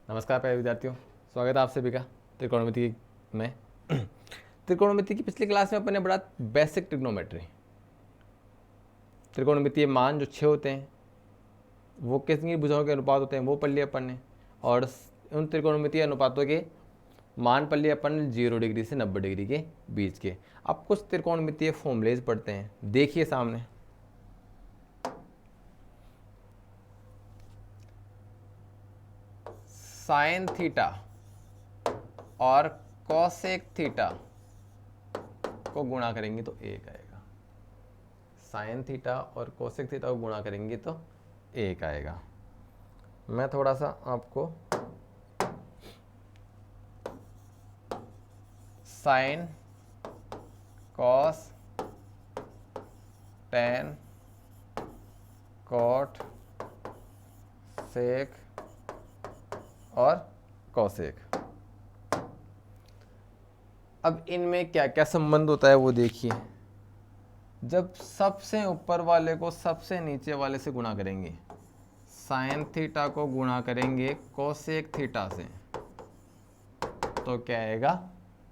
नमस्कार प्यारे विद्यार्थियों, स्वागत है आप सभी का त्रिकोणमिति में। त्रिकोणमिति की पिछली क्लास में अपन ने पढ़ा बेसिक ट्रिग्नोमेट्री। त्रिकोणमितीय मान जो 6 होते हैं वो कितनी भुजाओं के अनुपात होते हैं वो पढ़ लिया अपन ने, और उन त्रिकोणमितीय अनुपातों के मान पढ़ लिए अपन ने 0 डिग्री से 90 डिग्री के बीच के। अब कुछ त्रिकोणमितीय फॉर्मूलेज पढ़ते हैं, देखिए सामने। साइन थीटा और कॉसेक थीटा को गुणा करेंगे तो 1 आएगा। साइन थीटा और कोसेक थीटा को गुणा करेंगे तो 1 आएगा। मैं थोड़ा सा आपको साइन, कॉस, टेन, कॉट, सेक और कॉसेक, अब इनमें क्या क्या संबंध होता है वो देखिए। जब सबसे ऊपर वाले को सबसे नीचे वाले से गुणा करेंगे, साइन थीटा को गुणा करेंगे कोसेक थीटा से, तो क्या आएगा?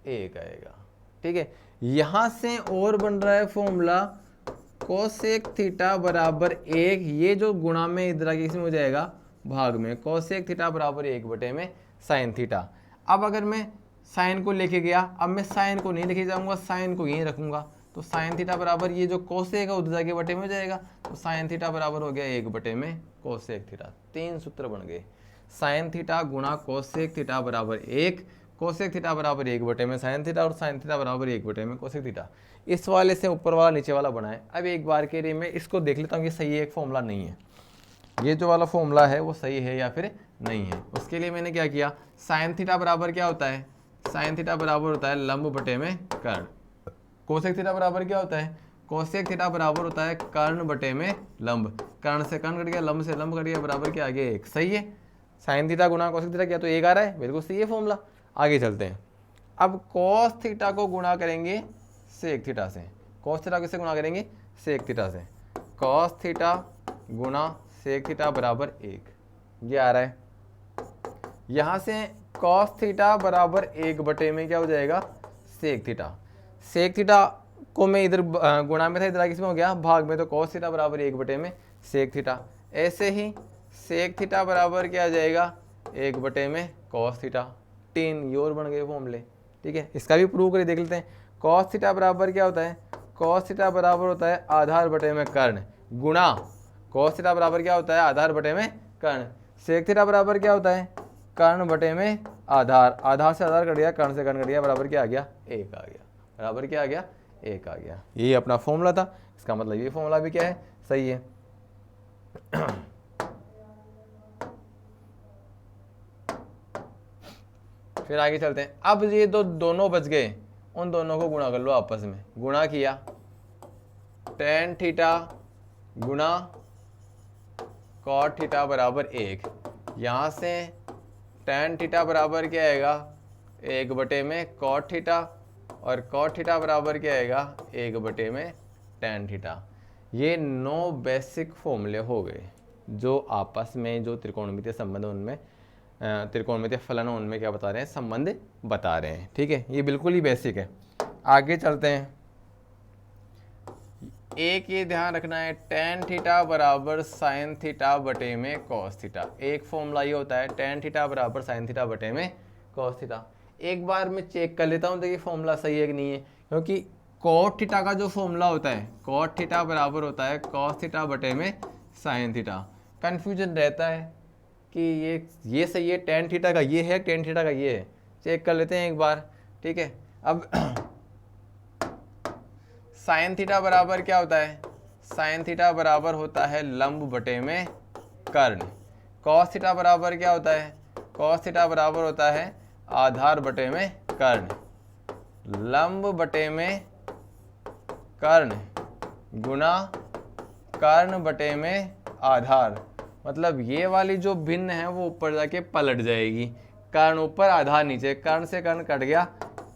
1 आएगा। ठीक है, यहां से और बन रहा है फॉर्मूला कोसेक थीटा बराबर 1। ये जो गुणा में इधर आगे इसमें हो जाएगा भाग में, कोसेक थीटा बराबर 1 बटे में साइन थीटा। अब अगर मैं साइन को लेके गया, अब मैं साइन को नहीं लेके जाऊंगा, साइन को यहीं रखूंगा, तो साइन थीटा बराबर ये जो कोसेक है उधर जाके बटे में हो जाएगा, तो साइन थीटा बराबर हो गया 1 बटे में कोसेक थीटा। 3 सूत्र बन गए, साइन थीटा गुणा कोसेक थीटा बराबर 1, कोसेक थीटा बराबर 1 बटे में साइन थीटा, और साइन थीटा बराबर 1 बटे में कोसेक थीटा। इस वाले से ऊपर वाला नीचे वाला बनाए। अब एक बार के लिए मैं इसको देख लेता हूँ, ये सही है एक फॉर्मूला नहीं है, ये जो वाला फॉर्मूला है वो सही है या फिर नहीं है। उसके लिए मैंने क्या किया, साइन थीटा बराबर क्या होता है? साइन थीटा बराबर होता है लंब बटे में कर्ण। कोसेक थीटा बराबर क्या होता है? कोसेक थीटा बराबर होता है कर्ण बटे में लंब। कर्ण से कर्ण कट गया, लंब से लंब कट गया, बराबर क्या आ गया? 1। सही है, साइन थीटा गुणा कोसेक थीटा किया तो 1 आ रहा है, बिल्कुल सही है फॉर्मूला। आगे चलते हैं। अब कॉस थीटा को गुणा करेंगे सेक थीटा से। कॉस थीटा किससे गुणा करेंगे? सेक थीटा से। कॉस थीटा गुणा सेक थीटा बराबर 1, ये आ रहा है। यहां से कॉस थीटा बराबर 1 बटे में क्या हो जाएगा? Sec theta. सेक थीटा को मैं इधर गुणा में था, इधर किसमें हो गया? भाग में, तो कॉस थीटा बराबर 1 बटे में सेक थीटा। ऐसे ही सेक थीटा बराबर क्या आ जाएगा? 1 बटे में कॉस थीटा। 3 ये और बन गए फॉर्मूले। ठीक है, इसका भी प्रूव करके देख लेते हैं। कॉस थीटा बराबर क्या होता है? कॉस थीटा बराबर होता है आधार बटे में कर्ण, गुणा कॉस थीटा बराबर क्या होता है? आधार बटे में कर्ण। सेक थीटा बराबर क्या होता है? कर्ण बटे में आधार। आधार से आधार कट गया, कर्ण से कर्ण कट गया, बराबर क्या आ गया? 1 आ गया। बराबर क्या आ गया? 1 आ गया। यही अपना फॉर्मूला था। इसका मतलब ये फॉर्मूला भी क्या है? सही है। फिर आगे चलते हैं। अब ये दोनों बच गए, उन दोनों को गुणा कर लो आपस में। गुणा किया, टेन थीटा गुणा कॉट थीटा बराबर 1। यहाँ से टेन थीटा बराबर क्या आएगा? 1 बटे में कॉट थीटा, और कॉट थीटा बराबर क्या आएगा? 1 बटे में टेन थीटा। ये 9 बेसिक फॉर्मूले हो गए जो आपस में जो त्रिकोणमितीय संबंध उनमें त्रिकोणमितीय फलन उनमें क्या बता रहे हैं? संबंध बता रहे हैं। ठीक है, ये बिल्कुल ही बेसिक है। आगे चलते हैं। एक ये ध्यान रखना है, टेन थीटा बराबर साइन थीटा बटे में कॉस थीटा। एक फॉर्मूला ये होता है टेन थीटा बराबर साइन थीटा बटे में कॉस थीटा। एक बार मैं चेक कर लेता हूँ देखिए फॉर्मूला सही है कि नहीं है, क्योंकि कॉट थीटा का जो फॉर्मूला होता है, कॉट थीटा बराबर होता है कॉस थीटा बटे में साइन थीटा। कन्फ्यूजन रहता है कि ये सही है, टेन थीटा का ये है, टेन थीटा का ये है। चेक कर लेते हैं एक बार। ठीक है, अब साइन थीटा बराबर क्या होता है? साइन थीटा बराबर होता है लंब बटे में कर्ण। कॉस थीटा बराबर क्या होता है? कॉस थीटा बराबर होता है आधार बटे में कर्ण। लंब बटे में कर्ण गुणा कर्ण बटे में आधार। मतलब ये वाली जो भिन्न है वो ऊपर जाके पलट जाएगी, कर्ण ऊपर आधार नीचे। कर्ण से कर्ण कट गया,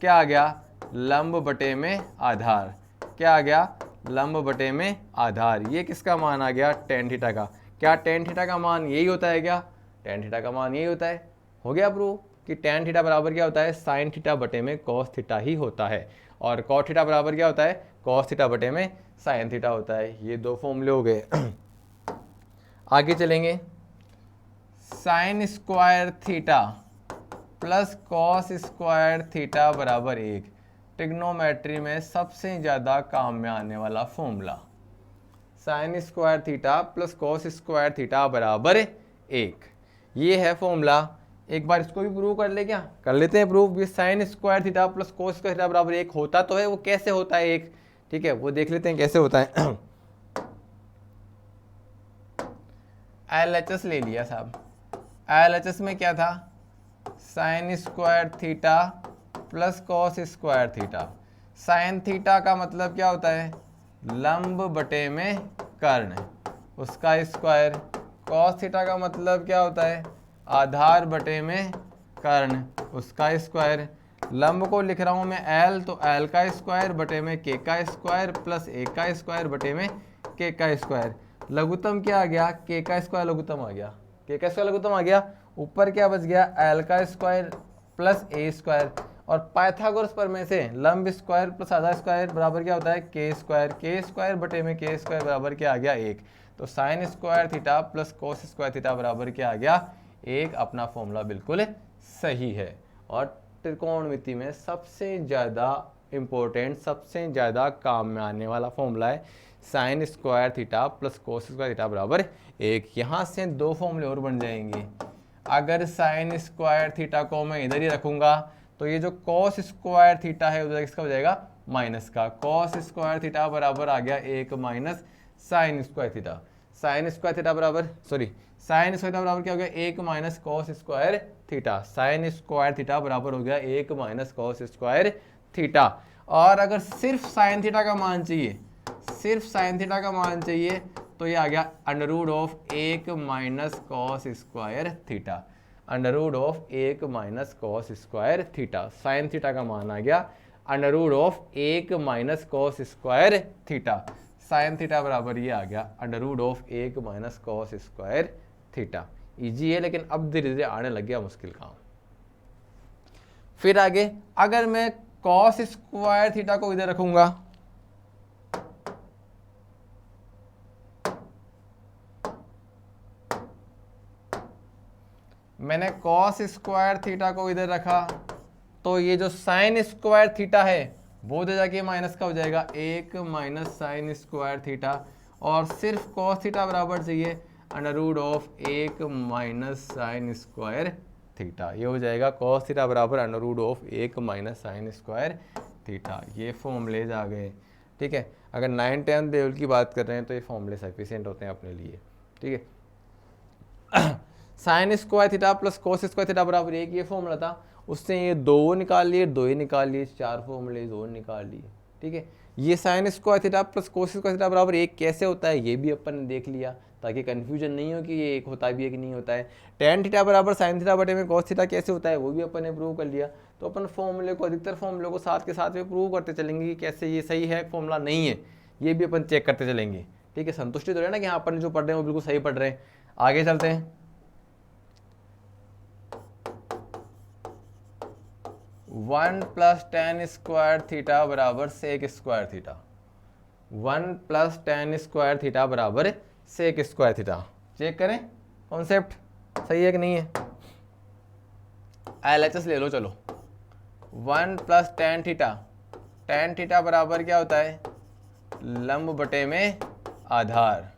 क्या आ गया? लंब बटे में आधार। क्या आ गया? लंब बटे में आधार। ये किसका मान आ गया? टेन थीटा का। क्या टेन थीटा का मान यही होता है क्या? टेन थीटा का मान यही होता है। हो गया प्रूव कि tan थीटा बराबर क्या होता है, sin थीटा बटे में cos थीटा ही होता है, और cot थीटा बराबर क्या होता है, cos थीटा बटे में sin थीटा होता है। ये दो फॉर्मूले हो गए। आगे चलेंगे, sign square theta plus cos square theta बराबर 1, ट्रिग्नोमेट्री में सबसे ज़्यादा काम में आने वाला formula. Sign square theta plus cos square theta बराबर 1, ये है फॉर्मूला। एक बार इसको भी प्रूव कर ले, क्या कर लेते हैं प्रूव। ये sign square theta plus cos square theta बराबर 1 होता तो है, वो कैसे होता है 1, ठीक है, वो देख लेते हैं कैसे होता है। LHS ले लिया साहब, LHS में क्या था, sign square theta plus cos square theta. Sine theta का मतलब क्या होता है, लंब बटे में कर्ण, उसका स्क्वायर। कॉस थीटा का मतलब क्या होता है, आधार बटे में कर्ण, उसका स्क्वायर। लंब को लिख रहा हूं मैं L, तो L का स्क्वायर बटे में K का स्क्वायर प्लस A का स्क्वायर बटे में K का स्क्वायर। लघुत्तम क्या आ गया, K का स्क्वायर लघुत्तम आ गया, K का स्क्वायर लघुत्तम आ गया। ऊपर क्या बच गया, L का स्क्वायर प्लस A स्क्वायर, और पाइथागोरस प्रमेय से लंब स्क्वायर प्लस आधा स्क्वायर बराबर क्या होता है, K स्क्वायर। K स्क्वायर बटे में K स्क्वायर बराबर क्या आ गया, 1। तो sign square theta plus cos square theta बराबर क्या आ गया, 1। अपना फॉर्मूला बिल्कुल सही है। और त्रिकोणमिति में सबसे ज़्यादा इम्पोर्टेंट, सबसे ज़्यादा काम में आने वाला फॉर्मूला है sign square theta plus cos square theta बराबर 1। यहाँ से दो फॉर्मूले और बन जाएंगे। अगर साइन स्क्वायर थीटा को मैं इधर ही रखूंगा तो ये जो कॉस स्क्वायर थीटा है उधर किसका हो जाएगा, माइनस का। कॉस स्क्वायर थीटा बराबर आ गया 1 minus sine square theta. Sign square theta बराबर, सॉरी, साइन स्क्वायर थीटा बराबर क्या हो गया, 1 minus cos square theta. Sign square theta बराबर हो गया 1 माइनस कॉस स्क्वायर थीटा। और अगर सिर्फ साइन थीटा का मान चाहिए, सिर्फ साइन थीटा का मान चाहिए, तो ये आ गया under root of 1 minus cos square theta. Under root of 1 minus cos square theta. Sine theta का मान आ गया under root of 1 minus cos square theta. Sine theta बराबर ये आ गया under root of 1 minus cos square theta. Easy है, लेकिन अब धीरे धीरे आने लग गया मुश्किल काम। फिर आगे, अगर मैं कॉस स्क्वायर थीटा को इधर रखूंगा, मैंने कॉस स्क्वायर थीटा को इधर रखा, तो ये जो साइन स्क्वायर थीटा है वो दे जाके माइनस का हो जाएगा, 1 माइनस साइन स्क्वायर थीटा। और सिर्फ कॉस थीटा बराबर चाहिए under root of 1 minus sine square theta. ये हो जाएगा कॉस थीटा बराबर under root of 1 minus sine square theta. ये फॉर्मूलेज आ गए, ठीक है। अगर 9th-10th लेवल की बात कर रहे हैं तो ये फॉर्मूले सफिशिएंट होते हैं अपने लिए, ठीक है। Sign square theta plus cos square theta बराबर 1, ये फॉर्मूला था। उससे ये 2 निकाल लिए, 2 ही निकाल लिए, 4 फॉर्मूले और निकाल लिए, ठीक है। ये sign square theta plus cos square theta बराबर 1 कैसे होता है, ये भी अपन ने देख लिया, ताकि कंफ्यूजन नहीं हो कि ये एक होता भी है कि नहीं होता है। टेन थीटा बराबर साइन थीटा बटे में कॉस थीटा कैसे होता है, वो भी अपन ने प्रूव कर लिया। तो अपन फॉर्मूले को, अधिकतर फॉर्मूले को साथ के साथ में प्रूव करते चलेंगे कि कैसे ये सही है फॉर्मूला नहीं है, ये भी अपन चेक करते चलेंगे, ठीक है। संतुष्टि तो है ना कि हाँ अपन जो पढ़ रहे हैं वो बिल्कुल सही पढ़ रहे हैं। आगे चलते हैं। 1 प्लस टेन स्क्वायर थीटा बराबर sec square theta. 1 plus tan square theta बराबर सेक स्क्वायर थीटा। चेक करें कॉन्सेप्ट सही है कि नहीं है। LHS ले लो चलो। 1 plus tan theta, ten theta बराबर क्या होता है, लंब बटे में आधार।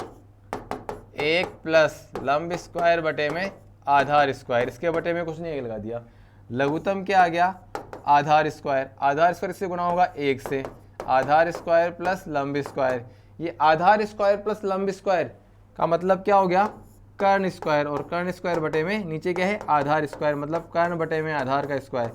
1 प्लस लंब स्क्वायर बटे में आधार स्क्वायर, इसके बटे में कुछ नहीं लगा दिया। लघुत्तम क्या आ गया, आधार स्क्वायर। आधार स्क्वायर इससे गुना होगा 1 से, आधार स्क्वायर प्लस लंब स्क्वायर। ये आधार स्क्वायर प्लस लंब स्क्वायर का मतलब क्या हो गया, कर्ण स्क्वायर। और कर्ण स्क्वायर बटे में नीचे क्या है, आधार स्क्वायर, मतलब कर्ण बटे में आधार का स्क्वायर।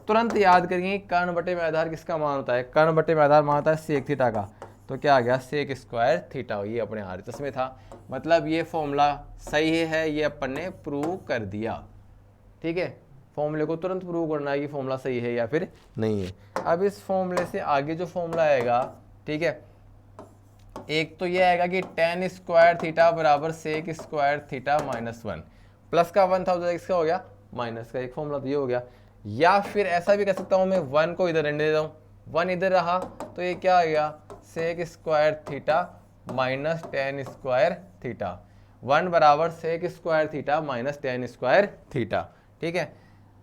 तुरंत याद करेंगे कर्ण बटे में आधार किसका मान होता है, कर्ण बटे में आधार मान होता है सेक थीटा का। तो क्या आ गया, सेक स्क्वायर थीटा। ये अपने RHS में था, मतलब ये फॉर्मूला सही है, ये अपन ने प्रूव कर दिया, ठीक है। फॉर्मूले को तुरंत प्रूव करना है कि फॉर्मूला सही है या फिर नहीं है। अब इस फॉर्मूले से आगे जो फॉर्मूला आएगा, ठीक है, एक तो ये आएगा कि टेन स्क्वायर थीटा बराबर sec square theta minus 1, plus का 1 था उधर इसका हो गया माइनस का एक फॉर्मूला तो ये हो गया। या फिर ऐसा भी कर सकता हूँ मैं, 1 को इधर रहने देता हूँ, 1 इधर रहा तो ये क्या आ गया, sec square theta minus tan square theta, 1 बराबर sec square theta minus tan square theta. ठीक है,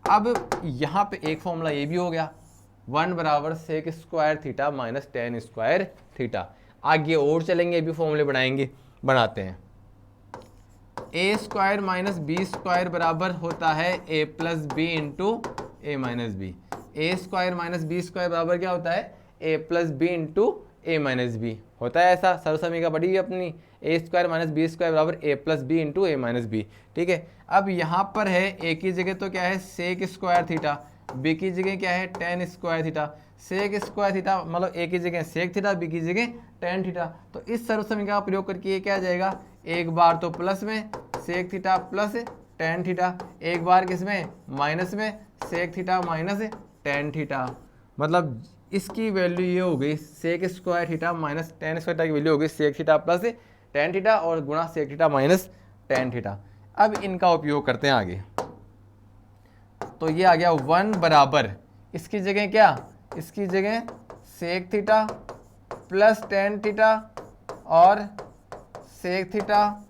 अब यहाँ पे एक फॉर्मूला ये भी हो गया, 1 बराबर sec square theta minus tan square theta. आगे और चलेंगे, भी फॉर्मूले बनाते हैं। A square minus B square बराबर होता है A plus B into A minus B. A square minus B square बराबर क्या होता है, A plus B into A minus B होता है। ऐसा सर्वसमीका पड़ी है अपनी, A square minus B square बराबर A plus B into A minus B. ठीक है, अब यहाँ पर है ए की जगह तो क्या है सेक स्क्वायर थीटा, बी की जगह क्या है tan square theta. Sec square theta मतलब ए की जगह सेक थीटा, बी की जगह टेन थीटा। तो इस सर्वसमीका का प्रयोग करके ये क्या आ जाएगा, एक बार तो प्लस में sec theta plus ten theta, एक बार किसमें माइनस में sec theta minus ten theta. मतलब इसकी वैल्यू ये हो गई sec square theta minus tan square theta की वैल्यू हो गई sec theta plus ten theta और गुणा sec theta minus ten theta. अब इनका उपयोग करते हैं आगे। तो ये आ गया 1 बराबर, इसकी जगह क्या, इसकी जगह sec theta plus ten theta और sec theta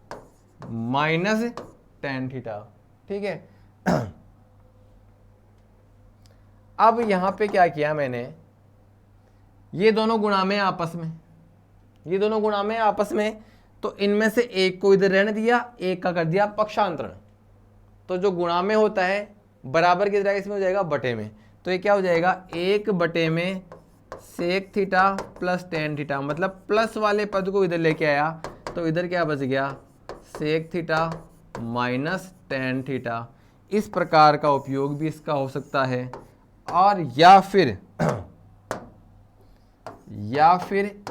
minus ten theta. ठीक है, अब यहां पे क्या किया मैंने, ये दोनों गुणा में आपस में, ये दोनों गुणा में आपस में, तो इनमें से एक को इधर रहने दिया, एक का कर दिया पक्षांतरण। तो जो गुणा में होता है बराबर की तरह इसमें हो जाएगा बटे में। तो ये क्या हो जाएगा, एक बटे में sec theta plus ten theta, मतलब प्लस वाले पद को इधर लेके आया तो इधर क्या बच गया sec theta minus ten theta. इस प्रकार का उपयोग भी इसका हो सकता है। और या फिर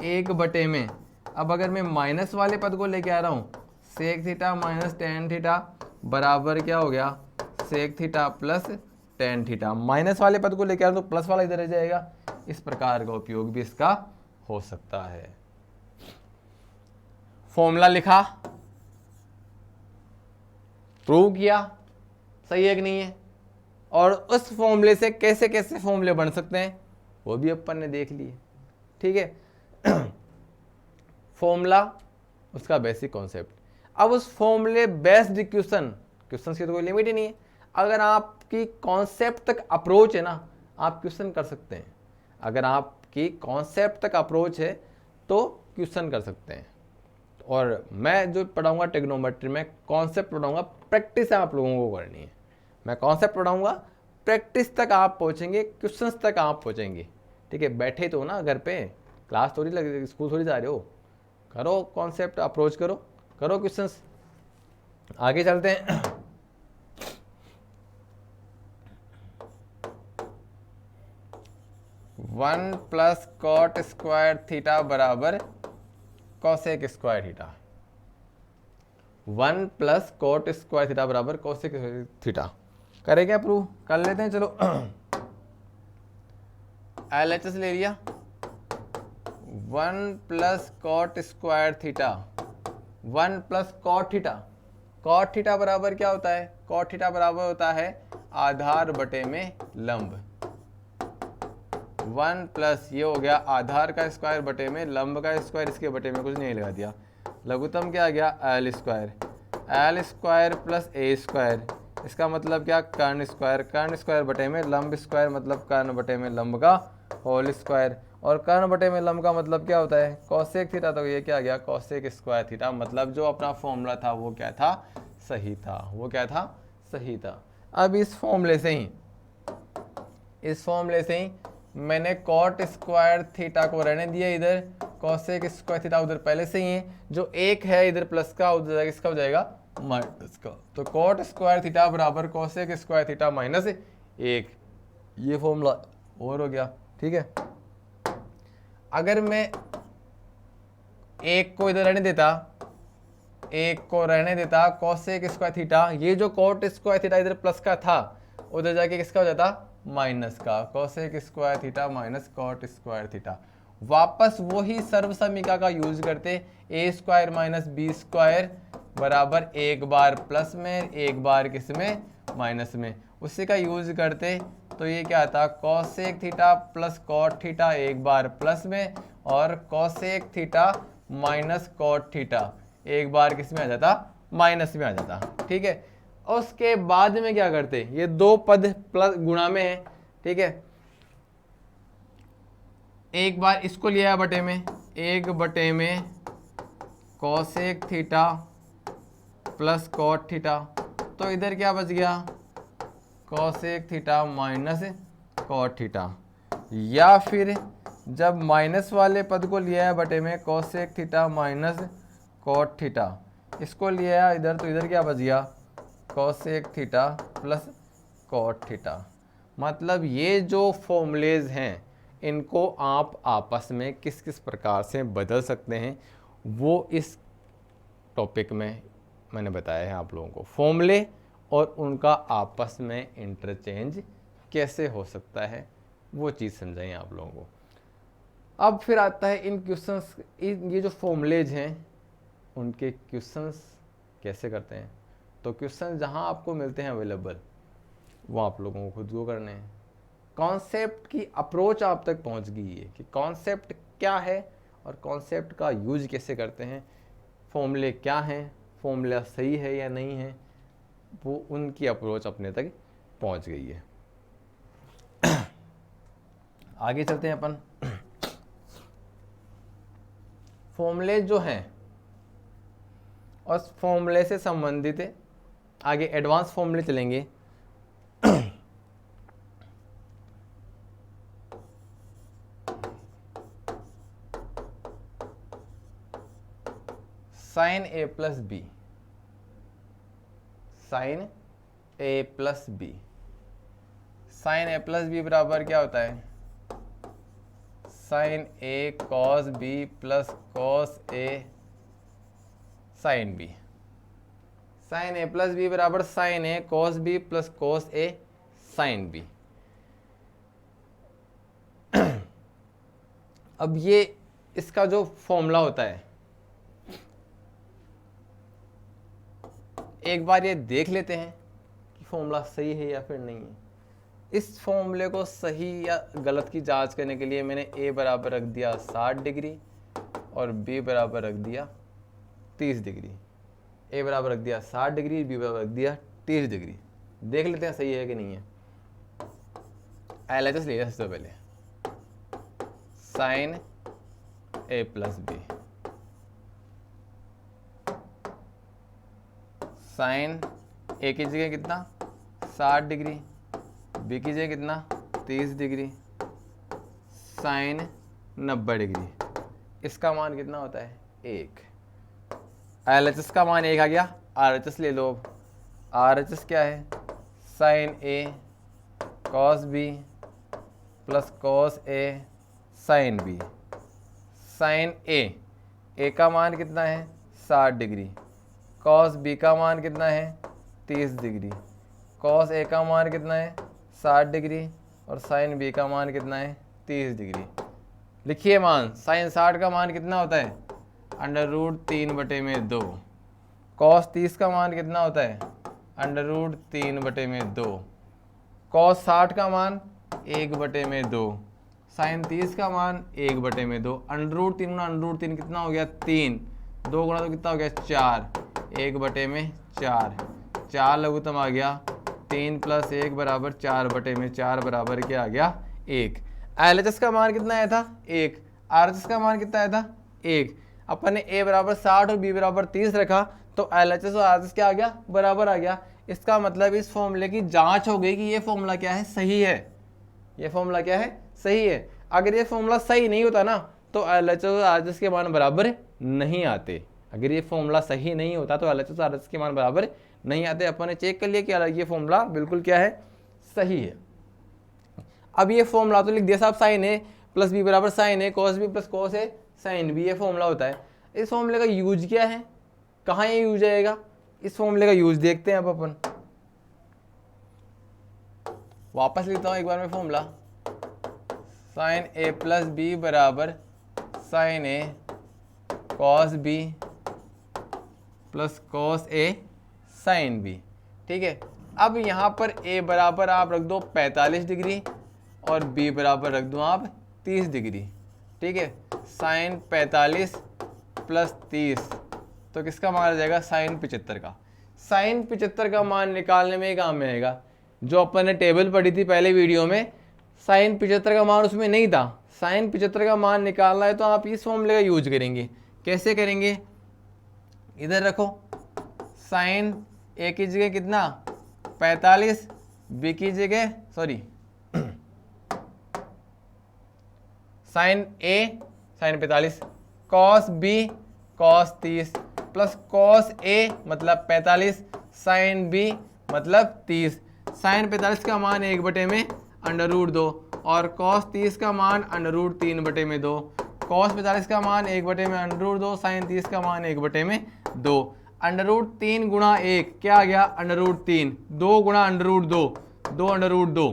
एक बटे में, अब अगर मैं माइनस वाले पद को लेके आ रहा हूँ sec theta minus ten theta बराबर क्या हो गया sec theta plus ten theta, minus वाले पद को लेके आ रहा हूँ तो प्लस वाला इधर रह जाएगा। इस प्रकार का उपयोग भी इसका हो सकता है। फॉर्मूला लिखा, प्रूव किया, सही है कि नहीं है, और उस फॉर्मूले से कैसे कैसे फॉर्मूले बन सकते हैं वो भी अपन ने देख लिए। ठीक है, फॉर्मूला उसका बेसिक कॉन्सेप्ट। अब उस फॉर्मूले बेस्ड क्वेश्चन की तो कोई लिमिट ही नहीं है। अगर आपकी कॉन्सेप्ट तक अप्रोच है ना, आप क्वेश्चन कर सकते हैं। अगर आपकी कॉन्सेप्ट तक अप्रोच है तो क्वेश्चन कर सकते हैं। और मैं जो पढ़ाऊंगा ट्रिग्नोमेट्री में कॉन्सेप्ट पढ़ाऊंगा, प्रैक्टिस आप लोगों को करनी है। मैं कॉन्सेप्ट पढ़ाऊंगा, प्रैक्टिस तक आप पहुंचेंगे, क्वेश्चंस तक आप पहुंचेंगे। ठीक है, बैठे तो ना घर पे, क्लास थोड़ी लग, स्कूल थोड़ी जा रहे हो, करो कॉन्सेप्ट, अप्रोच करो, करो क्वेश्चंस। आगे चलते हैं। One plus cot square theta बराबर cosec square theta. 1 plus cot square theta बराबर कॉसेक थीटा। करें क्या प्रूव, कर लेते हैं। चलो LHS ले लिया, 1 plus cot square theta, 1 plus cot theta. Cot theta बराबर क्या होता है, कॉट थीटा बराबर होता है आधार बटे में लंब। 1 प्लस ये हो गया आधार का स्क्वायर बटे में लंब का स्क्वायर, इसके बटे में कुछ नहीं लगा दिया, लघुत्तम क्या आ गया L square. L square plus A square, इसका मतलब क्या कर्ण स्क्वायर, कर्ण स्क्वायर बटे में लंब स्क्वायर, मतलब कर्ण बटे में लंब का होल स्क्वायर। और कर्ण बटे में लंब का मतलब क्या होता है कॉसेक थीटा। तो ये क्या आ गया कॉसेक स्क्वायर थीटा। मतलब जो अपना फॉर्मूला था वो क्या था, सही था, वो क्या था, सही था। अब इस फॉर्मूले से ही मैंने कॉट स्क्वायर थीटा को रहने दिया इधर, कॉसेक स्क्वायर थीटा उधर पहले से ही है, जो एक है इधर प्लस का उधर किसका हो जाएगा माइनस का। तो कॉट स्क्वायर थीटा बराबर कॉसेक स्क्वायर थीटा माइनस 1, ये फॉर्मूला और हो गया। ठीक है, अगर मैं एक को इधर रहने देता, कॉसेक स्क्वायर थीटा, ये जो कॉट स्क्वायर थीटा इधर प्लस का था उधर जाके किसका हो जाता माइनस का, cosec square theta minus cot square theta. वापस वही सर्वसमीका का यूज करते, A square minus B square बराबर एक बार प्लस में एक बार किस में माइनस में, उसी का यूज करते तो ये क्या आता, cosec theta plus cot theta एक बार प्लस में, और cosec theta minus cot theta एक बार किस में आ जाता, माइनस में आ जाता। ठीक है, और उसके बाद में क्या करते, ये दो पद प्लस गुणा में है, ठीक है, एक बार इसको लिया बटे में, एक बटे में cosec theta plus cot theta, तो इधर क्या बच गया, cosec theta minus cot theta, या फिर जब माइनस वाले पद को लिया है बटे में cosec theta minus cot theta, इसको लिया है इधर, तो इधर क्या बच गया, cosec theta plus cot theta. मतलब ये जो फॉर्मूलेज हैं इनको आप आपस में किस किस प्रकार से बदल सकते हैं वो इस टॉपिक में मैंने बताया है आप लोगों को। फॉर्मूले और उनका आपस में इंटरचेंज कैसे हो सकता है वो चीज़ समझाएं आप लोगों को। अब फिर आता है इन क्वेश्चंस, ये जो फॉर्मूलेज हैं उनके क्वेश्चंस कैसे करते हैं। तो क्वेश्चन जहां आपको मिलते हैं अवेलेबल वो आप लोगों को खुद को करने हैं। कॉन्सेप्ट की अप्रोच आप तक पहुंच गई है कि कॉन्सेप्ट क्या है और कॉन्सेप्ट का यूज कैसे करते हैं, फॉर्मूले क्या हैं, फॉर्मूला सही है या नहीं है, वो उनकी अप्रोच अपने तक पहुंच गई है। आगे चलते हैं अपन। फॉर्मूले जो हैं और फॉर्मूले से संबंधित आगे एडवांस फॉर्मूले चलेंगे। साइन ए प्लस बी, साइन ए प्लस बी, साइन ए प्लस बी बराबर क्या होता है, साइन ए कॉस बी प्लस कॉस ए साइन बी। साइन ए प्लस बी बराबर साइन ए कॉस बी प्लस कॉस ए साइन बी। अब ये इसका जो फॉर्मूला होता है एक बार ये देख लेते हैं कि फॉर्मूला सही है या फिर नहीं है। इस फॉर्मूले को सही या गलत की जांच करने के लिए मैंने ए बराबर रख दिया 60 डिग्री और बी बराबर रख दिया 30 डिग्री। ए बराबर रख दिया 60 डिग्री, बी बराबर रख दिया 30 डिग्री। देख लेते हैं सही है कि नहीं है। LHS ले सबसे पहले, साइन ए प्लस बी, साइन ए की जगह कितना 60 डिग्री, बी की जगह कितना 30 डिग्री, साइन 90 डिग्री। इसका मान कितना होता है 1। LHS का मान 1 आ गया। RHS ले लो। RHS क्या है, साइन ए कॉस बी प्लस कॉस ए साइन बी। साइन ए का मान कितना है 60 डिग्री, कॉस बी का मान कितना है 30 डिग्री, कॉस ए का मान कितना है 60 डिग्री और साइन बी का मान कितना है 30 डिग्री। लिखिए मान, साइन 60 का मान कितना होता है √3/2। कॉस 30 का मान कितना होता है √3/2। कॉस 60 का मान 1/2। साइन 30 का मान 1/2। √3 कितना हो गया 3, 2 गुणा तो कितना हो गया 4, 1/4। 4 लघुत्तम आ गया, 3 + 1 बराबर 4/4 बराबर क्या आ गया 1। LHS का मान कितना आया था 1, RHS का मान कितना आया था 1। अपन ने A बराबर 60 और B बराबर 30 रखा तो LHS और RHS क्या आ गया बराबर आ गया। इसका मतलब इस फॉर्मूले की जांच हो गई कि ये फॉर्मूला क्या है सही है, ये फॉर्मूला क्या है सही है। अगर ये फॉर्मूला सही नहीं होता ना तो LHS और RHS के मान बराबर नहीं आते। अगर ये फॉर्मूला सही नहीं होता तो LHS और RHS के मान बराबर नहीं आते। अपन ने चेक कर लिया कि ये फॉर्मूला बिल्कुल क्या है सही है। अब ये फॉर्मूला तो लिख दिया साहब, साइन ए प्लस बी बराबर साइन ए कॉस बी प्लस कॉस ए साइन बी, ये फॉर्मूला होता है। इस फॉर्मूले का यूज क्या है, कहाँ ये यूज आएगा, इस फॉर्मूले का यूज देखते हैं अब अपन। वापस लिखता हूँ एक बार मैं फॉर्मूला, साइन ए प्लस बी बराबर साइन ए कॉस बी प्लस कॉस ए साइन बी। ठीक है, अब यहाँ पर a बराबर आप रख दो 45 डिग्री और b बराबर रख दो आप 30 डिग्री, ठीक है। साइन 45 प्लस 30 तो किसका मान आ जाएगा, साइन 75 का। साइन 75 का मान निकालने में काम में आएगा। जो अपन ने टेबल पढ़ी थी पहले वीडियो में, साइन 75 का मान उसमें नहीं था। साइन 75 का मान निकालना है तो आप इस फॉर्मूले का यूज करेंगे। कैसे करेंगे, इधर रखो, साइन ए की जगह कितना 45, बी की जगह sorry sine A sine 45, cos B cos 30 plus cos A मतलब 45, साइन बी मतलब 30। साइन 45 का मान 1/2 में √2 और कॉस 30 का मान √3/2। कॉस 45 का मान 1/2 में √2, साइन 30 का मान 1/2 में 2। √3 गुणा 1 क्या आ गया, √3। 2 गुणा √2 2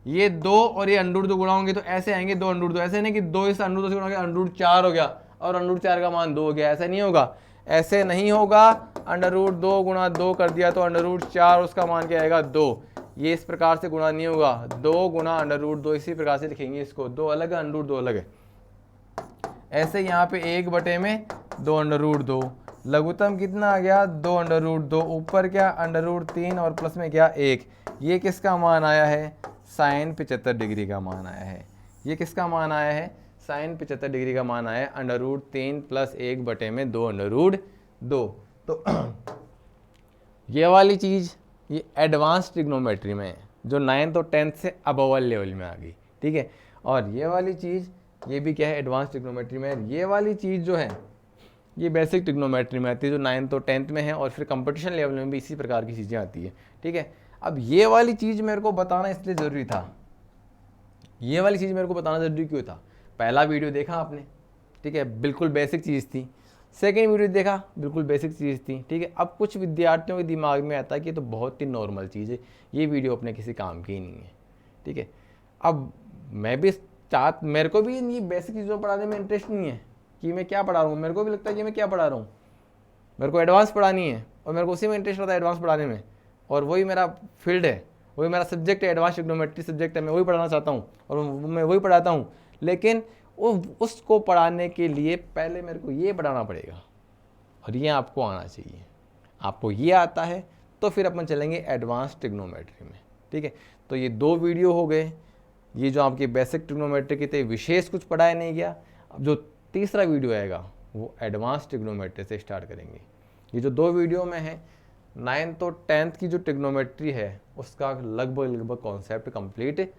ये 2 और ये √2 गुणा होंगे तो ऐसे आएंगे 2 √2। ऐसे नहीं कि 2 इस √2 से गुणा हो गया √4 हो गया और √4 का मान 2 हो गया, ऐसा नहीं होगा, ऐसे नहीं होगा। √2 गुणा 2 कर दिया तो √4 उसका मान क्या आएगा 2। ये इस प्रकार से गुणा नहीं होगा, 2 गुणा √2 इसी प्रकार से लिखेंगे इसको, 2 अलग है √2 अलग है। ऐसे यहाँ पे 1/2 में 2 √2, लघुत्तम कितना आ गया 2 √2, ऊपर क्या √3 और प्लस में क्या 1। ये किसका मान आया है, साइन 75 डिग्री का मान आया है। ये किसका मान आया है, साइन 75 डिग्री का मान आया है √3 प्लस 1/2 में 2 √2। तो ये वाली चीज़ ये एडवांस ट्रिग्नोमेट्री में है, जो 9th और 10th से अबव लेवल में आ गई, ठीक है। और ये वाली चीज़ ये भी क्या है, एडवांस ट्रिग्नोमेट्री में है। ये वाली चीज़ जो है ये बेसिक ट्रिग्नोमेट्री में आती है, जो 9th और 10th में है, और फिर कंपटीशन लेवल में भी इसी प्रकार की चीज़ें आती है, ठीक है। अब ये वाली चीज़ मेरे को बताना इसलिए ज़रूरी था, ये वाली चीज़ मेरे को बताना ज़रूरी क्यों था, पहला वीडियो देखा आपने, ठीक है, बिल्कुल बेसिक चीज़ थी। सेकेंड वीडियो देखा, बिल्कुल बेसिक चीज़ थी, ठीक है। अब कुछ विद्यार्थियों के दिमाग में आता है कि ये तो बहुत ही नॉर्मल चीज़ है, ये वीडियो अपने किसी काम की ही नहीं है, ठीक है। अब मैं भी मेरे को भी ये बेसिक चीज़ों पढ़ाने में इंटरेस्ट नहीं है कि मैं क्या पढ़ा रहा हूँ, मेरे को भी लगता है कि मैं क्या पढ़ा रहा हूँ, मेरे को एडवांस पढ़ानी है और मेरे को उसी में इंटरेस्ट रहता है, एडवांस पढ़ाने में, और वही मेरा फील्ड है, वही मेरा सब्जेक्ट है, एडवांस ट्रिग्नोमेट्री सब्जेक्ट है, मैं वही पढ़ाना चाहता हूँ और मैं वही पढ़ाता हूँ। लेकिन उसको पढ़ाने के लिए पहले मेरे को ये पढ़ाना पड़ेगा और ये आपको आना चाहिए। आपको ये आता है तो फिर अपन चलेंगे एडवांस ट्रिग्नोमेट्री में, ठीक है। तो ये 2 वीडियो हो गए, ये जो आपकी बेसिक ट्रिग्नोमेट्री की थे, विशेष कुछ पढ़ाया नहीं गया। अब जो तीसरा वीडियो आएगा वो एडवांस ट्रिग्नोमेट्री से स्टार्ट करेंगे। ये जो 2 वीडियो में है 9th और 10th की जो ट्रिग्नोमेट्री है उसका लगभग कॉन्सेप्ट कंप्लीट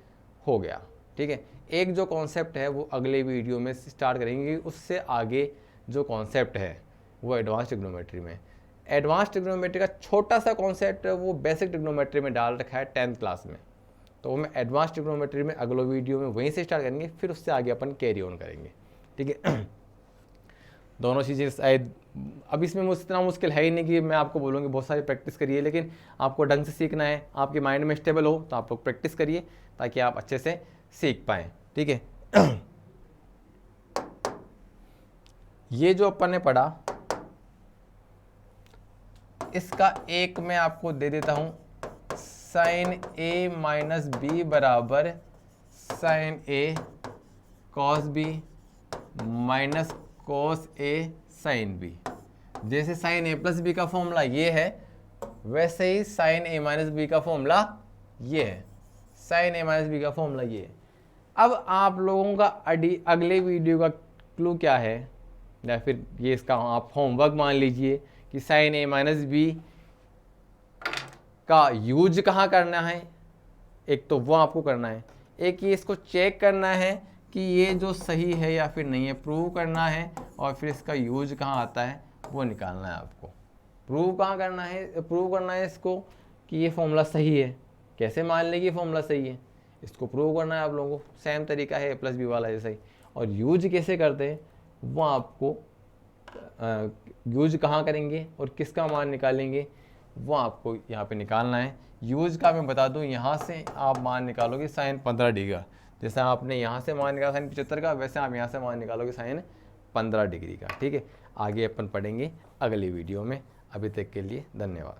हो गया, ठीक है। एक जो कॉन्सेप्ट है वो अगले वीडियो में स्टार्ट करेंगे, उससे आगे जो कॉन्सेप्ट है वो एडवांस ट्रिग्नोमेट्री में। एडवांस ट्रिग्नोमेट्री का छोटा सा कॉन्सेप्ट है वो बेसिक ट्रिग्नोमेट्री में डाल रखा है 10th क्लास में, तो वो मैं एडवांस ट्रिग्नोमेट्री में अगले वीडियो में वहीं से स्टार्ट करेंगे, फिर उससे आगे अपन कैरी ऑन करेंगे, ठीक है। दोनों चीज़ें शायद अब इसमें इतना मुश्किल है ही नहीं कि मैं आपको बोलूँगी बहुत सारी प्रैक्टिस करिए, लेकिन आपको ढंग से सीखना है, आपके माइंड में स्टेबल हो तो आप लोग प्रैक्टिस करिए ताकि आप अच्छे से सीख पाएँ, ठीक है। ये जो अपन ने पढ़ा इसका एक मैं आपको दे देता हूँ, साइन ए माइनस बी बराबर sign A cos B minus cos A sine B. जैसे साइन ए प्लस बी का फॉर्मूला ये है, वैसे ही साइन ए माइनस बी का फॉर्मूला ये है, साइन ए माइनस बी का फॉर्मूला ये है। अब आप लोगों का अगले वीडियो का क्लू क्या है, या फिर ये इसका आप होमवर्क मान लीजिए कि साइन ए माइनस बी का यूज कहाँ करना है, एक तो वो आपको करना है, एक ये इसको चेक करना है कि ये जो सही है या फिर नहीं है, प्रूव करना है, और फिर इसका यूज कहाँ आता है वो निकालना है आपको। प्रूव कहाँ करना है, प्रूव करना है इसको कि ये फॉर्मूला सही है। कैसे मान लें कि फॉर्मूला सही है, इसको प्रूव करना है आप लोगों को, सेम तरीका है ए प्लस बी वाला जैसा ही। और यूज कैसे करते हैं वो आपको यूज कहाँ करेंगे और किसका मान निकालेंगे वो आपको यहाँ पे निकालना है। यूज का मैं बता दूँ, यहाँ से आप मान निकालोगे साइन 15 डिग्री का, जैसे आपने यहाँ से मान निकाला साइन 75 का, वैसे आप यहाँ से मान निकालोगे साइन 15 डिग्री का, ठीक है। आगे अपन पढ़ेंगे अगली वीडियो में। अभी तक के लिए धन्यवाद।